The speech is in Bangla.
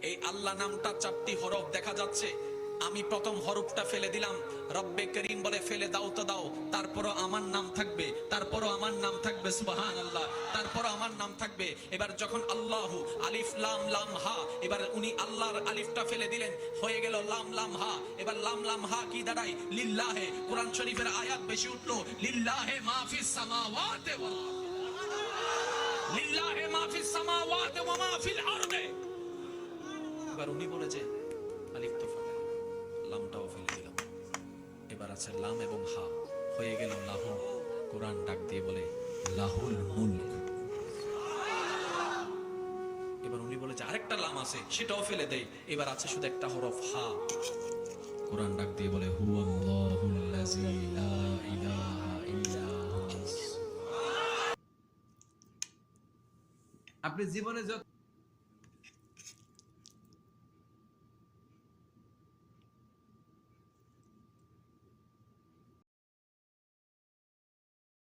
এই আল্লাহ নামটা 4টি হরফ দেখা যাচ্ছে। আমি প্রথম হরফটা ফেলে দিলাম, রব্বে করিম বলে ফেলে দাও তো দাও, তারপরও আমার নাম থাকবে, তারপরও আমার নাম থাকবে সুবহানাল্লাহ, তারপরও আমার নাম থাকবে। এবার যখন আল্লাহু আলিফ লাম লাম হা, এবার উনি আল্লাহর আলিফটা ফেলে দিলেন, হয়ে গেল লাম লাম হা। এবার লাম লাম হা কি দাঁড়ায়? লিল্লাহে। কোরআন শরীফের আয়াত বেশি উঠলো, লিল্লাহে মা ফিস সামাওয়াতি ওয়াল আরদ, লিল্লাহে মা ফিস সামাওয়াতি ওয়া মা ফিল আরদে। এবার উনি বলেছে আলিফ তো ফাটা, লামটাও ফেলে দিলাম, এবার আছে লাম এবং হা, হয়ে গেল লাহু। কোরআন ডাক দিয়ে বলে লাহুল মুলক। এবার উনি বলেছে আরেকটা লাম আছে, সেটাও ফেলে দেই, এবার আছে শুধু একটা হরফ হা। কোরআন ডাক দিয়ে বলে হুয়াল্লাহুল্লাযী লা ইলাহা ইল্লা হু। আপনি জীবনে যত